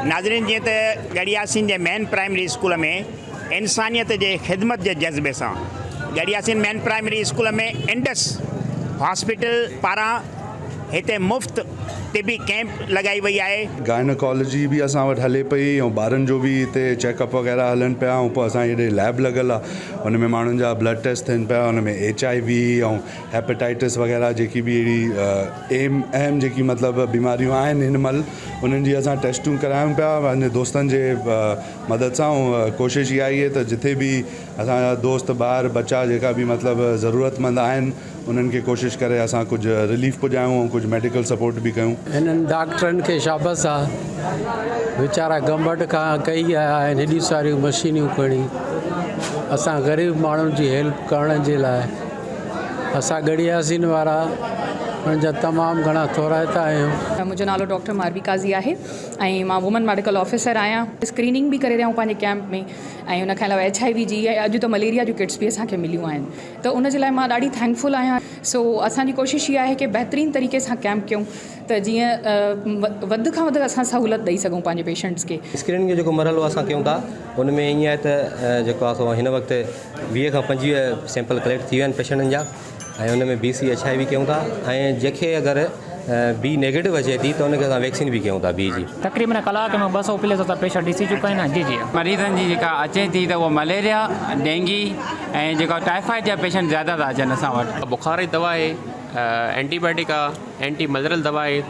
नाज़रीन, जीअं त गड़ियासीन जे मेन प्राइमरी स्कूल में इंसानियत जे ख़िदमत जे जज़्बे सां गड़ियासीन मेन प्राइमरी स्कूल में इंडस हॉस्पिटल पारां हिते मुफ़्त तिबी कैंप लगाई वई आहे। गायनोकोलॉजी भी असां वटि हले पई ऐं ॿारनि जो भी हिते चेकअप वग़ैरह हलनि पिया ऐं पोइ असां हेॾे लैब लॻल आहे, हुन में माण्हुनि जा ब्लड टेस्ट थियनि पिया, हुन में HIV ऐं हेपेटाइटिस वग़ैरह जेकी बि अहिड़ी अहम जेकी मतिलबु बीमारियूं आहिनि हिन महिल उन्हनि जी असां टेस्टियूं करायूं पिया पंहिंजे दोस्तनि जे मदद सां। कोशिशि इहा आहे त जिथे बि असांजा दोस्त ॿार बच्चा जेका बि मतिलबु ज़रूरतमंद आहिनि उन्हनि खे कोशिशि करे असां कुझु रिलीफ पुॼायूं ऐं कुझु मेडिकल सपोर्ट बि कयूं। हिननि डॉक्टरनि खे शाबाश आहे, वीचारा गंभट खां कई आहिनि हेॾियूं सारियूं मशीनियूं खणी असां ग़रीब माण्हुनि जी हेल्प करण जे लाइ। असां गड़ियासीन वारा उन्हनि जा तमामु घणा थोराइता आहियूं। मुंहिंजो नालो डॉक्टर मारवी काज़ी आहे ऐं मां वुमन मेडिकल ऑफिसर आहियां। स्क्रीनिंग बि करे रहिया आहियूं पंहिंजे कैंप में ऐं उनखां अलावा HIV जी ऐं अॼु त मलेरिया जूं किट्स बि असांखे मिलियूं आहिनि, त उन जे लाइ मां ॾाढी थैंकफुल आहियां। सो असांजी कोशिशि इहा आहे की बहितरीन तरीक़े सां कैंप कयूं त जीअं वधि खां वधि असां सहूलियत ॾेई सघूं पंहिंजे पेशेंट्स खे। स्क्रीनिंग जो जेको मरहलो असां कयूं था उन में ईअं आहे त जेको आहे सो हिन वक़्तु 20 खां 25 सैंपल कलेक्ट थी विया आहिनि पेशेंटनि जा ऐं उन में BC HIV कयूं था ऐं जंहिंखे अगरि B नेगेटिव अचे थी त उनखे असां वैक्सीन बि कयूं था B जी। तकरीबन कलाक में 200 प्लस असां पेशेंट ॾिसी चुका आहिनि। जी जी, मरीज़नि जी जेका अचे थी त उहो मलेरिया, डेंगी ऐं जेका टाइफाइड जा पेशेंट ज़्यादा था अचनि असां वटि। बुखार जी दवा आहे, एंटीबायोटिक आहे, एंटी मलेरियल दवा आहे,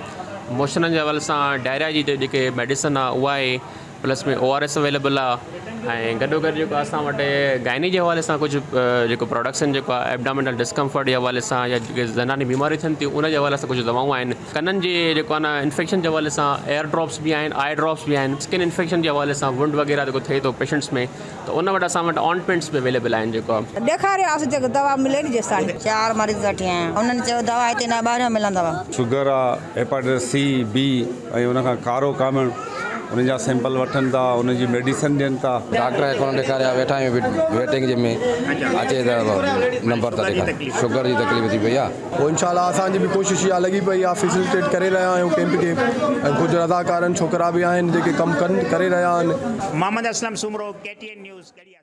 मोशननि जे हवाले सां डायरिया जी जेके मेडिसिन आहे उहा आहे, प्लस में ORS अवेलेबल आहे ऐं गॾो गॾु जेको असां वटि गाइनी जे हवाले सां कुझु जेको प्रोडक्ट्स आहिनि जेको आहे एब्डामिनल डिस्कम्फर्ट जे हवाले सां या जेके ज़नानी बीमारियूं थियनि थियूं उन जे हवाले सां कुझु दवाऊं आहिनि। कननि जे जेको आहे न इन्फेक्शन जे हवाले सां एयर ड्रॉप्स बि आहिनि, आई ड्रॉप्स बि आहिनि। स्किन इन्फेक्शन जे हवाले सां वुंड वग़ैरह जेको थिए थो पेशेंट्स में त उन वटि असां वटि ऑइंटमेंट्स बि अवेलेबल आहिनि। जेको ॾेखारियोसीं जेको दवा मिले नी जेसिताईं 4 मरीज़ वठी आया आहिनि, उन्हनि चयो दवा हिते न ॿाहिरि मिलंदव। शुगर आहे, हेपाटाइटिस C, B ऐं उनखां कारो कामण उन जा सैंपल वठनि था, उन जी मेडिसिन ॾियनि था। डॉक्टर कोन ॾेखारिया वेठा आहियूं वेटिंग जे में अचे त नंबर था ॾेखारे। शुगर जी तकलीफ़ थी पई आहे, पोइ इंशाल्लाह असांजी बि कोशिशि इहा लॻी पई आहे, फैसिलिटेट करे रहिया आहियूं कैंप खे ऐं कुझु अदाकारनि छोकिरा बि आहिनि जेके कमु करे रहिया आहिनि। Mohammad Aslam Soomro, KTN news.